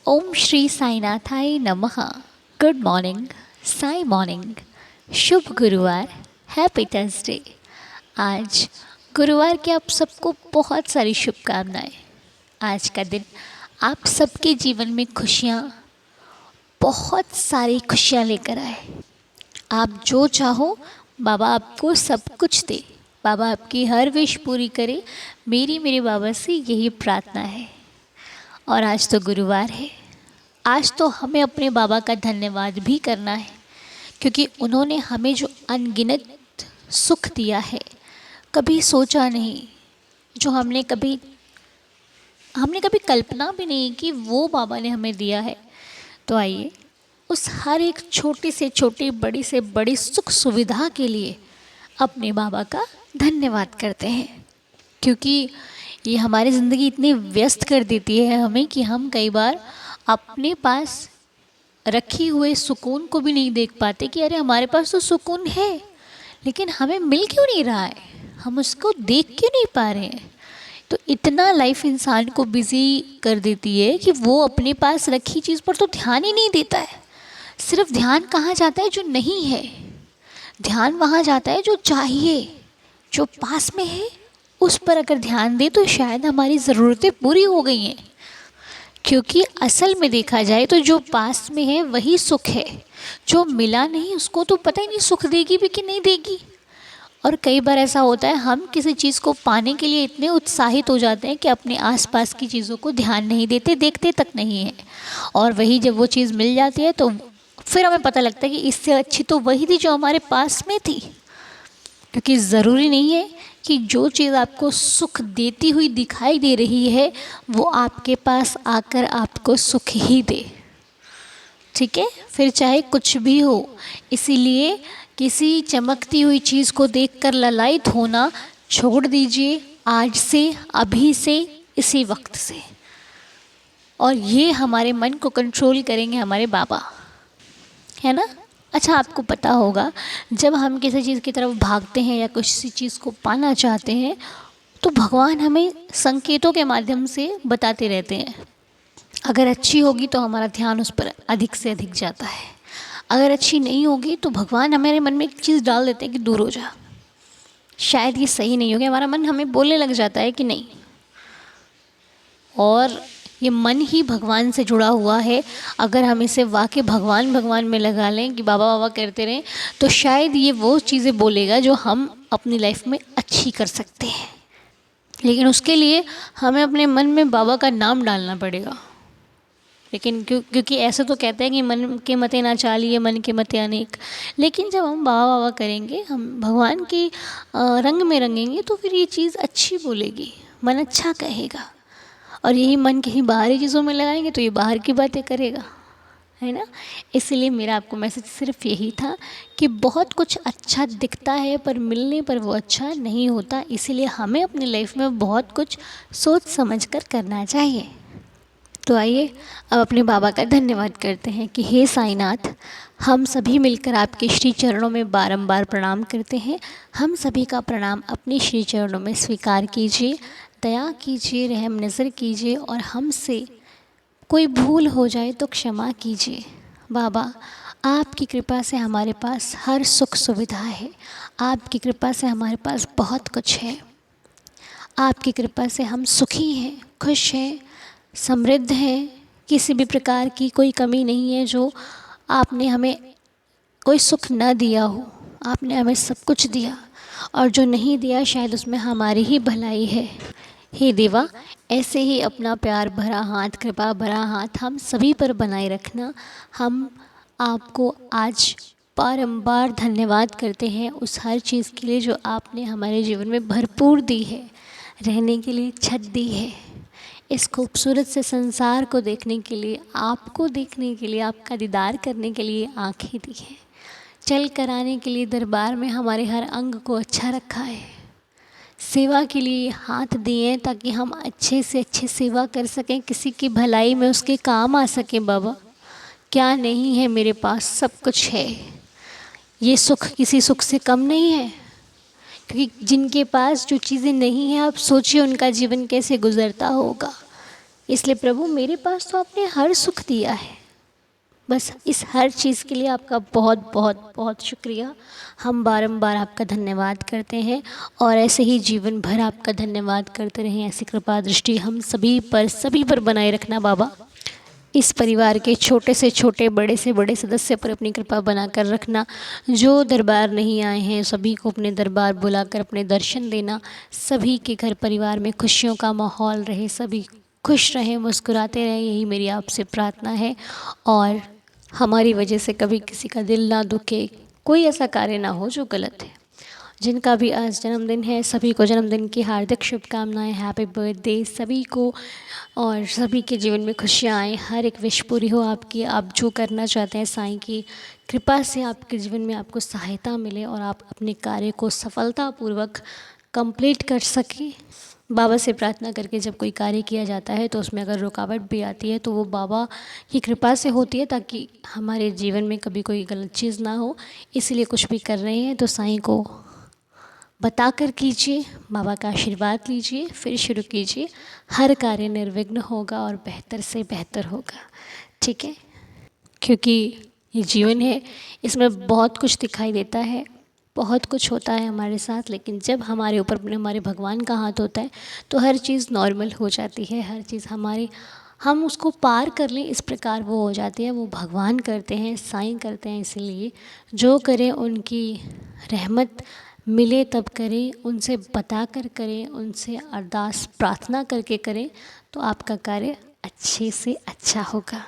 ओम श्री साईनाथाय नमः। Good morning, Sai morning. शुभ गुरुवार, हैप्पी थर्सडे। आज गुरुवार की आप सबको बहुत सारी शुभकामनाएं। आज का दिन आप सबके जीवन में खुशियाँ, बहुत सारी खुशियाँ लेकर आए। आप जो चाहो बाबा आपको सब कुछ दे। बाबा आपकी हर विश पूरी करे, मेरे बाबा से यही प्रार्थना है। और आज तो गुरुवार है। आज तो हमें अपने बाबा का धन्यवाद भी करना है, क्योंकि उन्होंने हमें जो अनगिनत सुख दिया है, कभी सोचा नहीं, जो हमने कभी कल्पना भी नहीं कि वो बाबा ने हमें दिया है। तो आइए उस हर एक छोटी से छोटी, बड़ी से बड़ी सुख सुविधा के लिए अपने बाबा का धन्यवाद करते हैं। क्योंकि ये हमारी ज़िंदगी इतनी व्यस्त कर देती है हमें कि हम कई बार अपने पास रखी हुए सुकून को भी नहीं देख पाते कि अरे हमारे पास तो सुकून है, लेकिन हमें मिल क्यों नहीं रहा है, हम उसको देख क्यों नहीं पा रहे हैं। तो इतना लाइफ इंसान को बिज़ी कर देती है कि वो अपने पास रखी चीज़ पर तो ध्यान ही नहीं देता है। सिर्फ ध्यान कहाँ जाता है? जो नहीं है। ध्यान वहाँ जाता है जो चाहिए, जो पास में है, उस पर अगर ध्यान दे तो शायद हमारी ज़रूरतें पूरी हो गई हैं। क्योंकि असल में देखा जाए तो जो पास में है वही सुख है। जो मिला नहीं उसको तो पता ही नहीं सुख देगी भी कि नहीं देगी। और कई बार ऐसा होता है, हम किसी चीज़ को पाने के लिए इतने उत्साहित हो जाते हैं कि अपने आसपास की चीज़ों को ध्यान नहीं देते, देखते तक नहीं है। और वही जब वो चीज़ मिल जाती है तो फिर हमें पता लगता है कि इससे अच्छी तो वही थी जो हमारे पास में थी। क्योंकि ज़रूरी नहीं है कि जो चीज़ आपको सुख देती हुई दिखाई दे रही है वो आपके पास आकर आपको सुख ही दे। ठीक है, फिर चाहे कुछ भी हो। इसीलिए किसी चमकती हुई चीज़ को देखकर ललायत होना छोड़ दीजिए, आज से, अभी से, इसी वक्त से। और ये हमारे मन को कंट्रोल करेंगे हमारे बाबा, है ना। अच्छा, आपको पता होगा जब हम किसी चीज़ की तरफ भागते हैं या किसी चीज़ को पाना चाहते हैं तो भगवान हमें संकेतों के माध्यम से बताते रहते हैं। अगर अच्छी होगी तो हमारा ध्यान उस पर अधिक से अधिक जाता है। अगर अच्छी नहीं होगी तो भगवान हमारे मन में एक चीज़ डाल देते हैं कि दूर हो जा, शायद ये सही नहीं होगी। हमारा मन हमें बोलने लग जाता है कि नहीं। और ये मन ही भगवान से जुड़ा हुआ है। अगर हम इसे वाकई भगवान भगवान में लगा लें कि बाबा बाबा करते रहें तो शायद ये वो चीज़ें बोलेगा जो हम अपनी लाइफ में अच्छी कर सकते हैं। लेकिन उसके लिए हमें अपने मन में बाबा का नाम डालना पड़ेगा। लेकिन क्योंकि ऐसे तो कहते हैं कि मन के मते ना चालिए, मन के मते अनेक। लेकिन जब हम बाबा बाबा करेंगे, हम भगवान की रंग में रंगेंगे तो फिर ये चीज़ अच्छी बोलेगी, मन अच्छा कहेगा। और यही मन कहीं बाहरी चीज़ों में लगाएंगे तो ये बाहर की बातें करेगा, है ना। इसलिए मेरा आपको मैसेज सिर्फ यही था कि बहुत कुछ अच्छा दिखता है पर मिलने पर वो अच्छा नहीं होता। इसीलिए हमें अपनी लाइफ में बहुत कुछ सोच समझ कर करना चाहिए। तो आइए अब अपने बाबा का धन्यवाद करते हैं कि हे साईनाथ, हम सभी मिलकर आपके श्री चरणों में बारंबार प्रणाम करते हैं। हम सभी का प्रणाम अपने श्री चरणों में स्वीकार कीजिए। दया कीजिए, रहम नज़र कीजिए और हमसे कोई भूल हो जाए तो क्षमा कीजिए। बाबा, आपकी कृपा से हमारे पास हर सुख सुविधा है। आपकी कृपा से हमारे पास बहुत कुछ है। आपकी कृपा से हम सुखी हैं, खुश हैं, समृद्ध हैं। किसी भी प्रकार की कोई कमी नहीं है जो आपने हमें कोई सुख न दिया हो। आपने हमें सब कुछ दिया, और जो नहीं दिया शायद उसमें हमारी ही भलाई है। हे देवा, ऐसे ही अपना प्यार भरा हाथ, कृपा भरा हाथ हम सभी पर बनाए रखना। हम आपको आज बारंबार धन्यवाद करते हैं उस हर चीज़ के लिए जो आपने हमारे जीवन में भरपूर दी है। रहने के लिए छत दी है, इस खूबसूरत से संसार को देखने के लिए, आपको देखने के लिए, आपका दीदार करने के लिए आँखें दी हैं, चल कर आने के लिए दरबार में हमारे हर अंग को अच्छा रखा है, सेवा के लिए हाथ दिए ताकि हम अच्छे से अच्छे सेवा कर सकें, किसी की भलाई में उसके काम आ सकें। बाबा, क्या नहीं है मेरे पास, सब कुछ है। ये सुख किसी सुख से कम नहीं है, क्योंकि जिनके पास जो चीज़ें नहीं हैं, आप सोचिए उनका जीवन कैसे गुजरता होगा। इसलिए प्रभु मेरे पास तो आपने हर सुख दिया है, बस इस हर चीज़ के लिए आपका बहुत बहुत बहुत शुक्रिया। हम बारंबार आपका धन्यवाद करते हैं और ऐसे ही जीवन भर आपका धन्यवाद करते रहें। ऐसी कृपा दृष्टि हम सभी पर बनाए रखना बाबा। इस परिवार के छोटे से छोटे, बड़े से बड़े सदस्य पर अपनी कृपा बनाकर रखना। जो दरबार नहीं आए हैं सभी को अपने दरबार बुलाकर अपने दर्शन देना। सभी के घर परिवार में खुशियों का माहौल रहे, सभी खुश रहें, मुस्कुराते रहें, यही मेरी आपसे प्रार्थना है। और हमारी वजह से कभी किसी का दिल ना दुखे, कोई ऐसा कार्य ना हो जो गलत है। जिनका भी आज जन्मदिन है सभी को जन्मदिन की हार्दिक शुभकामनाएं, हैप्पी बर्थडे सभी को। और सभी के जीवन में खुशियाँ आएँ, हर एक विश पूरी हो आपकी। आप जो करना चाहते हैं साईं की कृपा से आपके जीवन में आपको सहायता मिले और आप अपने कार्य को सफलतापूर्वक कंप्लीट कर सकें। बाबा से प्रार्थना करके जब कोई कार्य किया जाता है तो उसमें अगर रुकावट भी आती है तो वो बाबा की कृपा से होती है, ताकि हमारे जीवन में कभी कोई गलत चीज़ ना हो। इसलिए कुछ भी कर रहे हैं तो साईं को बता कर कीजिए, बाबा का आशीर्वाद लीजिए, फिर शुरू कीजिए। हर कार्य निर्विघ्न होगा और बेहतर से बेहतर होगा, ठीक है। क्योंकि ये जीवन है, इसमें बहुत कुछ दिखाई देता है, बहुत कुछ होता है हमारे साथ, लेकिन जब हमारे ऊपर हमारे भगवान का हाथ होता है तो हर चीज़ नॉर्मल हो जाती है। हर चीज़ हम उसको पार कर लें इस प्रकार वो हो जाती है। वो भगवान करते हैं, साईं करते हैं, इसीलिए जो करें उनकी रहमत मिले तब करें, उनसे बता कर करें, उनसे अरदास प्रार्थना करके करें तो आपका कार्य अच्छे से अच्छा होगा।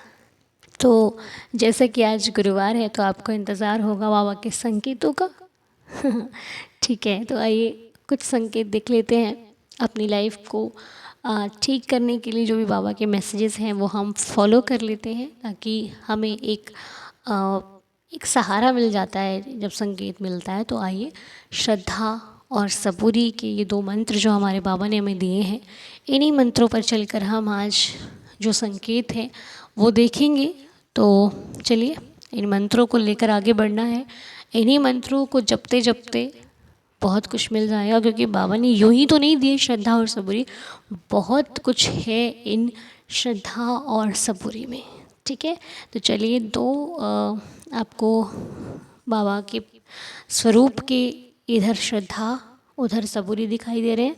तो जैसे कि आज गुरुवार है तो आपको इंतज़ार होगा बाबा के संकेतों का ठीक है, तो आइए कुछ संकेत देख लेते हैं अपनी लाइफ को ठीक करने के लिए। जो भी बाबा के मैसेजेस हैं वो हम फॉलो कर लेते हैं, ताकि हमें एक सहारा मिल जाता है जब संकेत मिलता है। तो आइए, श्रद्धा और सबूरी के ये 2 मंत्र जो हमारे बाबा ने हमें दिए हैं, इन्हीं मंत्रों पर चलकर हम आज जो संकेत हैं वो देखेंगे। तो चलिए, इन मंत्रों को लेकर आगे बढ़ना है। इन्हीं मंत्रों को जपते जपते बहुत कुछ मिल जाएगा, क्योंकि बाबा ने यूं ही तो नहीं दिए श्रद्धा और सबूरी, बहुत कुछ है इन श्रद्धा और सबूरी में, ठीक है। तो चलिए, 2 आपको बाबा के स्वरूप के इधर श्रद्धा उधर सबूरी दिखाई दे रहे हैं।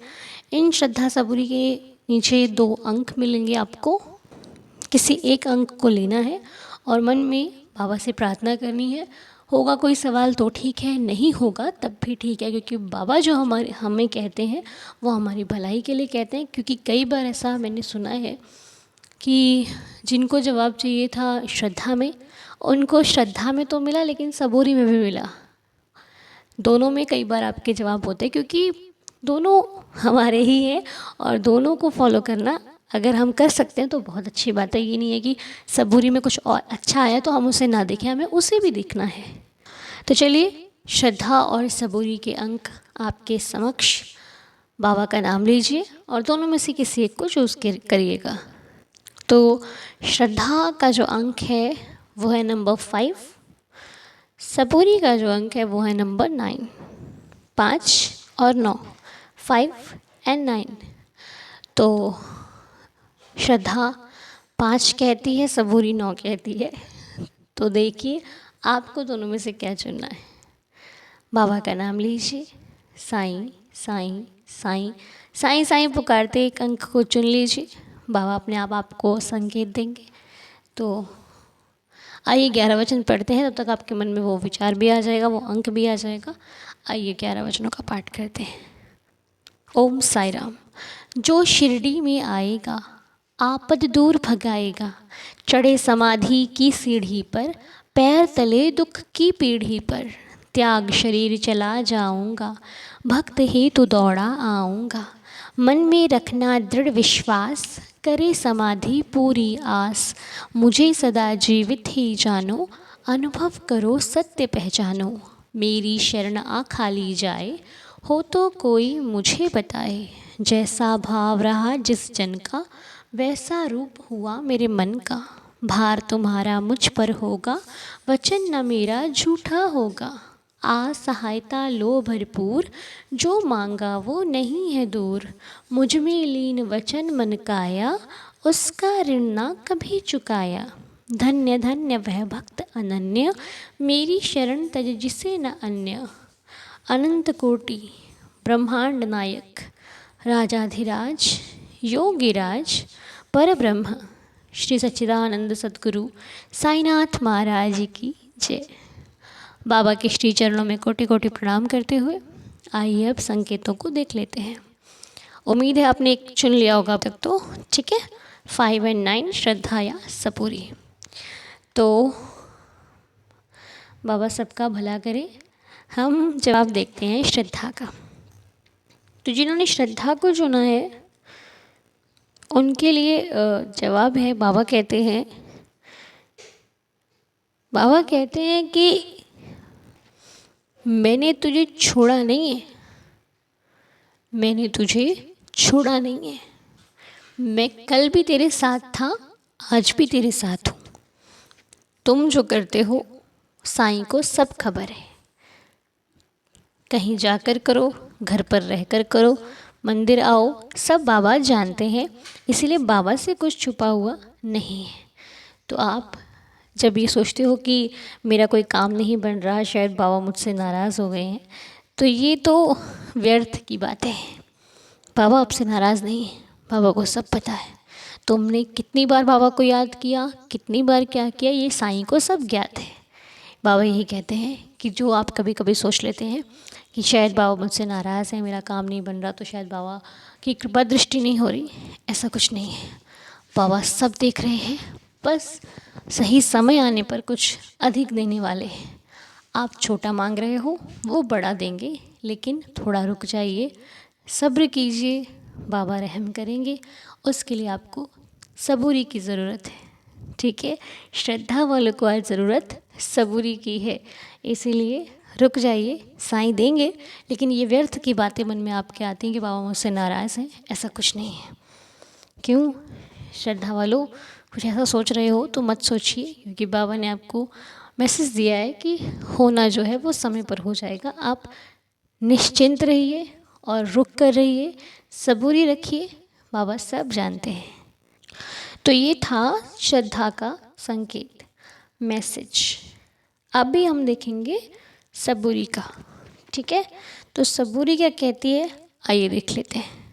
इन श्रद्धा सबूरी के नीचे 2 अंक मिलेंगे आपको। किसी एक अंक को लेना है और मन में बाबा से प्रार्थना करनी है। होगा कोई सवाल तो ठीक है, नहीं होगा तब भी ठीक है, क्योंकि बाबा जो हमें कहते हैं वो हमारी भलाई के लिए कहते हैं। क्योंकि कई बार ऐसा मैंने सुना है कि जिनको जवाब चाहिए था श्रद्धा में, उनको श्रद्धा में तो मिला लेकिन सबूरी में भी मिला। दोनों में कई बार आपके जवाब होते हैं, क्योंकि दोनों हमारे ही हैं और दोनों को फॉलो करना अगर हम कर सकते हैं तो बहुत अच्छी बात है। ये नहीं है कि सबूरी में कुछ और अच्छा आया तो हम उसे ना देखें, हमें उसे भी देखना है। तो चलिए, श्रद्धा और सबूरी के अंक आपके समक्ष, बाबा का नाम लीजिए और दोनों में से किसी एक को चूज़ करिएगा। तो श्रद्धा का जो अंक है वो है नंबर 5, सबूरी का जो अंक है वो है नंबर 9। 5 और 9, 5 एंड 9। तो श्रद्धा 5 कहती है, सबूरी 9 कहती है। तो देखिए आपको दोनों में से क्या चुनना है। बाबा का नाम लीजिए, साईं साईं साईं साईं साईं पुकारते एक अंक को चुन लीजिए। बाबा अपने आप आपको संकेत देंगे। तो आइए 11 वचन पढ़ते हैं, तब तक आपके मन में वो विचार भी आ जाएगा, वो अंक भी आ जाएगा। आइए 11 वचनों का पाठ करते हैं। ओम साई राम। जो शिरडी में आएगा आपद दूर भगाएगा, चढ़े समाधि की सीढ़ी पर, पैर तले दुख की पीढ़ी पर, त्याग शरीर चला जाऊंगा, भक्त हेतु दौड़ा आऊंगा, मन में रखना दृढ़ विश्वास, करे समाधि पूरी आस, मुझे सदा जीवित ही जानो, अनुभव करो सत्य पहचानो, मेरी शरण आ खाली जाए, हो तो कोई मुझे बताए, जैसा भाव रहा जिस जन का, वैसा रूप हुआ मेरे मन का, भार तुम्हारा मुझ पर होगा, वचन न मेरा झूठा होगा, आ सहायता लो भरपूर, जो मांगा वो नहीं है दूर, मुझ में लीन वचन मन काया, उसका ऋण ना कभी चुकाया। धन्य धन्य वह भक्त अनन्य, मेरी शरण तज जिसे न अन्य। अनंत कोटि ब्रह्मांड नायक, राजाधिराज योगिराज परब्रह्म, श्री सच्चिदानंद सद्गुरु साईनाथ महाराज की जय। बाबा के श्री चरणों में कोटि कोटि प्रणाम करते हुए आइए अब संकेतों को देख लेते हैं। उम्मीद है आपने एक चुन लिया होगा अब तक तो, ठीक है। 5 और 9 श्रद्धा या सपूरी। तो बाबा सबका भला करे। हम जवाब देखते हैं श्रद्धा का। तो जिन्होंने श्रद्धा को चुना है उनके लिए जवाब है, बाबा कहते हैं कि मैंने तुझे छोड़ा नहीं है, मैंने तुझे छोड़ा नहीं है। मैं कल भी तेरे साथ था, आज भी तेरे साथ हूँ। तुम जो करते हो साईं को सब खबर है। कहीं जाकर करो, घर पर रहकर करो, मंदिर आओ, सब बाबा जानते हैं। इसीलिए बाबा से कुछ छुपा हुआ नहीं है। तो आप जब ये सोचते हो कि मेरा कोई काम नहीं बन रहा, शायद बाबा मुझसे नाराज़ हो गए हैं, तो ये तो व्यर्थ की बातें हैं। बाबा आपसे नाराज़ नहीं है, बाबा को सब पता है। तुमने कितनी बार बाबा को याद किया, कितनी बार क्या किया, ये साईं को सब ज्ञात है। बाबा यही कहते हैं कि जो आप कभी कभी सोच लेते हैं कि शायद बाबा मुझसे नाराज़ हैं, मेरा काम नहीं बन रहा, तो शायद बाबा की कृपा दृष्टि नहीं हो रही, ऐसा कुछ नहीं है। बाबा सब देख रहे हैं, बस सही समय आने पर कुछ अधिक देने वाले हैं। आप छोटा मांग रहे हो, वो बड़ा देंगे, लेकिन थोड़ा रुक जाइए, सब्र कीजिए, बाबा रहम करेंगे। उसके लिए आपको सबूरी की ज़रूरत है, ठीक है। श्रद्धा वालों को आज ज़रूरत सबूरी की है, इसीलिए रुक जाइए, साईं देंगे। लेकिन ये व्यर्थ की बातें मन में आपके आती हैं कि बाबा मुझसे नाराज़ हैं, ऐसा कुछ नहीं है। क्यों श्रद्धा वालों कुछ ऐसा सोच रहे हो तो मत सोचिए, क्योंकि बाबा ने आपको मैसेज दिया है कि होना जो है वो समय पर हो जाएगा। आप निश्चिंत रहिए और रुक कर रहिए, सबूरी रखिए, बाबा सब जानते हैं। तो ये था श्रद्धा का संकेत, मैसेज। अभी हम देखेंगे सबूरी का, ठीक है। तो सबूरी क्या कहती है, आइए देख लेते हैं।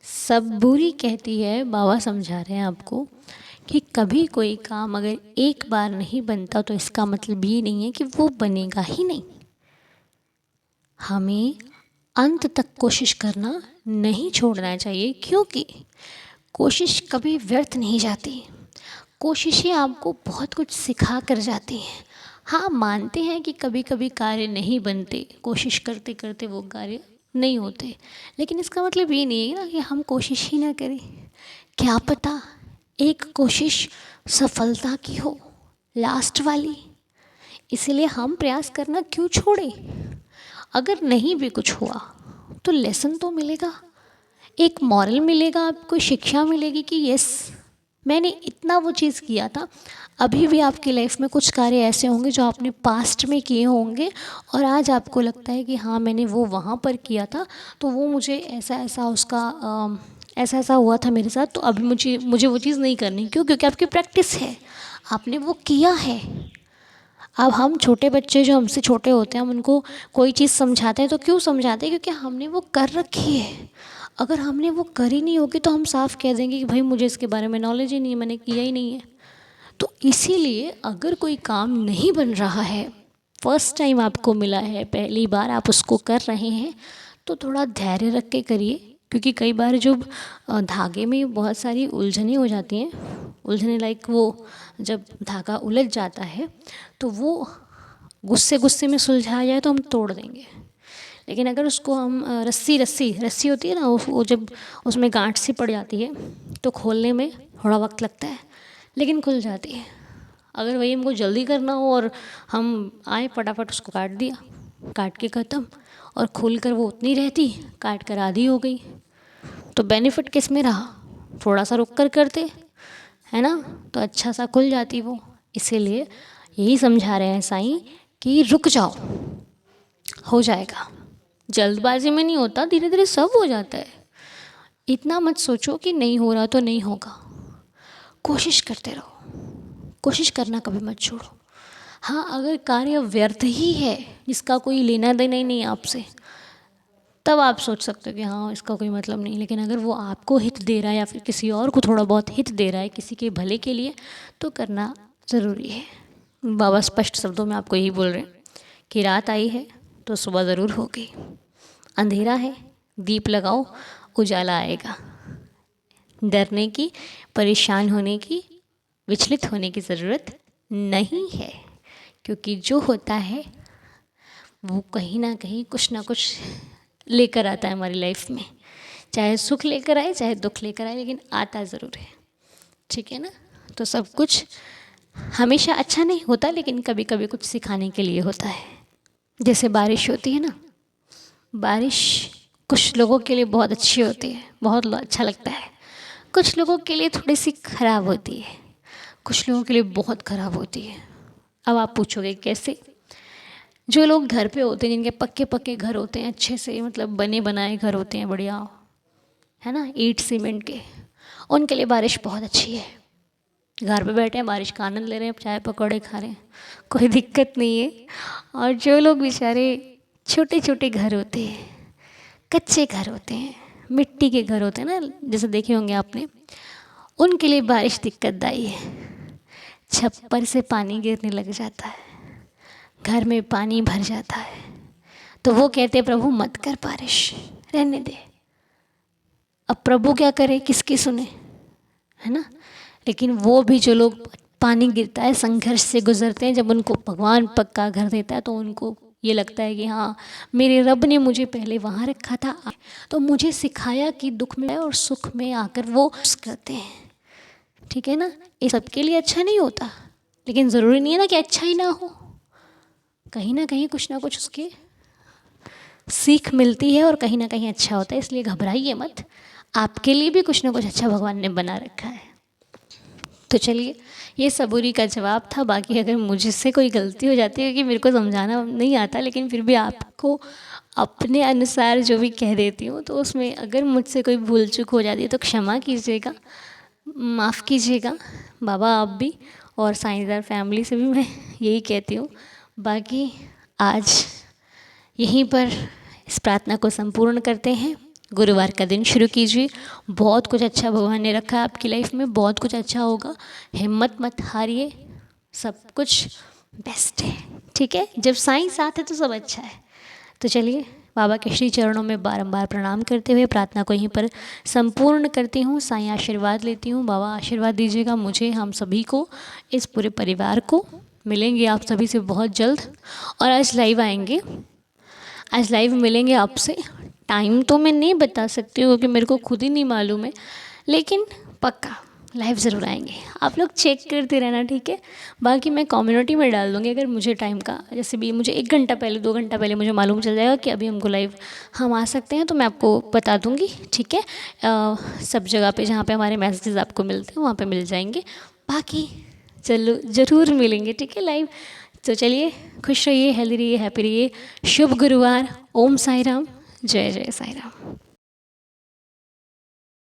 सबूरी कहती है, बाबा समझा रहे हैं आपको, कि कभी कोई काम अगर एक बार नहीं बनता तो इसका मतलब ये नहीं है कि वो बनेगा ही नहीं। हमें अंत तक कोशिश करना नहीं छोड़ना चाहिए, क्योंकि कोशिश कभी व्यर्थ नहीं जाती। कोशिशें आपको बहुत कुछ सिखा कर जाती हैं। हाँ, मानते हैं कि कभी कभी कार्य नहीं बनते, कोशिश करते करते वो कार्य नहीं होते, लेकिन इसका मतलब ये नहीं है ना कि हम कोशिश ही ना करें। क्या पता एक कोशिश सफलता की हो, लास्ट वाली। इसलिए हम प्रयास करना क्यों छोड़े। अगर नहीं भी कुछ हुआ तो लेसन तो मिलेगा, एक मॉरल मिलेगा, आपको शिक्षा मिलेगी कि यस मैंने इतना वो चीज़ किया था। अभी भी आपकी लाइफ में कुछ कार्य ऐसे होंगे जो आपने पास्ट में किए होंगे और आज आपको लगता है कि हाँ मैंने वो वहाँ पर किया था, तो वो मुझे ऐसा ऐसा उसका ऐसा ऐसा हुआ था मेरे साथ, तो अभी मुझे वो चीज़ नहीं करनी। क्यों? क्योंकि आपकी प्रैक्टिस है, आपने वो किया है। अब हम छोटे बच्चे जो हमसे छोटे होते हैं, हम उनको कोई चीज़ समझाते हैं तो क्यों समझाते हैं? क्योंकि हमने वो कर रखी है। अगर हमने वो करी नहीं होगी तो हम साफ कह देंगे कि भाई मुझे इसके बारे में नॉलेज ही नहीं है, मैंने किया ही नहीं है। तो इसीलिए अगर कोई काम नहीं बन रहा है, फर्स्ट टाइम आपको मिला है, पहली बार आप उसको कर रहे हैं, तो थोड़ा धैर्य रख के करिए। क्योंकि कई बार जो धागे में बहुत सारी उलझनें हो जाती हैं, उलझने लाइक वो जब धागा उलझ जाता है तो वो गुस्से में सुलझाया जाए तो हम तोड़ देंगे। लेकिन अगर उसको हम रस्सी होती है ना, वो जब उसमें गांठ सी पड़ जाती है तो खोलने में थोड़ा वक्त लगता है, लेकिन खुल जाती है। अगर वही हमको जल्दी करना हो और हम आए फटाफट उसको काट दिया, काट के ख़त्म, और खुल कर वो उतनी रहती, काट कर आधी हो गई, तो बेनिफिट किस में रहा? थोड़ा सा रुक कर करते, है ना, तो अच्छा सा खुल जाती वो। इसीलिए यही समझा रहे हैं साईं कि रुक जाओ, हो जाएगा। जल्दबाजी में नहीं होता, धीरे धीरे सब हो जाता है। इतना मत सोचो कि नहीं हो रहा तो नहीं होगा। कोशिश करते रहो, कोशिश करना कभी मत छोड़ो। हाँ, अगर कार्य व्यर्थ ही है, जिसका कोई लेना देना ही नहीं है आपसे, तब आप सोच सकते हो कि हाँ इसका कोई मतलब नहीं। लेकिन अगर वो आपको हित दे रहा है या फिर किसी और को थोड़ा बहुत हित दे रहा है किसी के भले के लिए, तो करना ज़रूरी है। बाबा स्पष्ट शब्दों में आपको यही बोल रहे हैं कि रात आई है तो सुबह ज़रूर होगी, अंधेरा है दीप लगाओ उजाला आएगा। डरने की, परेशान होने की, विचलित होने की ज़रूरत नहीं है, क्योंकि जो होता है वो कहीं ना कहीं कुछ ना कुछ लेकर आता है हमारी लाइफ में। चाहे सुख लेकर आए चाहे दुख लेकर आए, लेकिन आता ज़रूर है। ठीक है ना। तो सब कुछ हमेशा अच्छा नहीं होता, लेकिन कभी कभी कुछ सिखाने के लिए होता है। जैसे बारिश होती है ना, बारिश कुछ लोगों के लिए बहुत अच्छी होती है, बहुत अच्छा लगता है। कुछ लोगों के लिए थोड़ी सी ख़राब होती है, कुछ लोगों के लिए बहुत ख़राब होती है। अब आप पूछोगे कैसे? जो लोग घर पे होते हैं, जिनके पक्के पक्के घर होते हैं, अच्छे से मतलब बने बनाए घर होते हैं, बढ़िया है ना, ईंट सीमेंट के, उनके लिए बारिश बहुत अच्छी है। घर पे बैठे हैं, बारिश का आनंद ले रहे हैं, चाय पकौड़े खा रहे हैं, कोई दिक्कत नहीं है। और जो लोग बेचारे छोटे छोटे घर होते हैं, कच्चे घर होते हैं, मिट्टी के घर होते हैं ना, जैसे देखे होंगे आपने, उनके लिए बारिश दिक्कतदायी है। छप्पर से पानी गिरने लग जाता है, घर में पानी भर जाता है, तो वो कहते हैं प्रभु मत कर बारिश, रहने दे। अब प्रभु क्या करे, किसकी सुने, है ना। लेकिन वो भी जो लोग पानी गिरता है संघर्ष से गुजरते हैं, जब उनको भगवान पक्का घर देता है तो उनको ये लगता है कि हाँ मेरे रब ने मुझे पहले वहाँ रखा था, तो मुझे सिखाया कि दुख में और सुख में आकर वो करते हैं। ठीक है ना। ये सबके लिए अच्छा नहीं होता, लेकिन ज़रूरी नहीं है ना कि अच्छा ही ना हो, कहीं ना कहीं कुछ ना कुछ उसके सीख मिलती है और कहीं ना कहीं अच्छा होता है। इसलिए घबराइए मत, आपके लिए भी कुछ ना कुछ अच्छा भगवान ने बना रखा है। तो चलिए, ये सबूरी का जवाब था। बाकी अगर मुझसे कोई गलती हो जाती है कि मेरे को समझाना नहीं आता, लेकिन फिर भी आपको अपने अनुसार जो भी कह देती हूँ, तो उसमें अगर मुझसे कोई भूल चूक हो जाती है तो क्षमा कीजिएगा, माफ़ कीजिएगा। बाबा आप भी और साईंदार फैमिली से भी मैं यही कहती हूँ। बाकी आज यहीं पर इस प्रार्थना को संपूर्ण करते हैं। गुरुवार का दिन शुरू कीजिए, बहुत कुछ अच्छा भगवान ने रखा है आपकी लाइफ में, बहुत कुछ अच्छा होगा। हिम्मत मत हारिए, सब कुछ बेस्ट है। ठीक है, जब साईं साथ है तो सब अच्छा है। तो चलिए, बाबा के श्री चरणों में बारंबार प्रणाम करते हुए प्रार्थना को यहीं पर संपूर्ण करती हूँ। साईं आशीर्वाद लेती हूँ। बाबा आशीर्वाद दीजिएगा मुझे, हम सभी को, इस पूरे परिवार को। मिलेंगे आप सभी से बहुत जल्द, और आज लाइव आएंगे, आज लाइव मिलेंगे आपसे। टाइम तो मैं नहीं बता सकती हूँ क्योंकि मेरे को खुद ही नहीं मालूम है, लेकिन पक्का लाइव ज़रूर आएंगे। आप लोग चेक करते रहना, ठीक है। बाकी मैं कम्युनिटी में डाल दूँगी, अगर मुझे टाइम का, जैसे भी मुझे 1 घंटा पहले 2 घंटा पहले मुझे मालूम चल जाएगा कि अभी हमको लाइव हम आ सकते हैं, तो मैं आपको बता दूँगी। ठीक है, सब जगह पे जहाँ पे हमारे मैसेजेस आपको मिलते हैं वहाँ पे मिल जाएंगे। बाकी चलो ज़रूर मिलेंगे, ठीक है, लाइव। तो चलिए, खुश रहिए, हेल्दी रहिए, हैप्पी रहिए। शुभ गुरुवार। ओम साई राम, जय जय साई राम।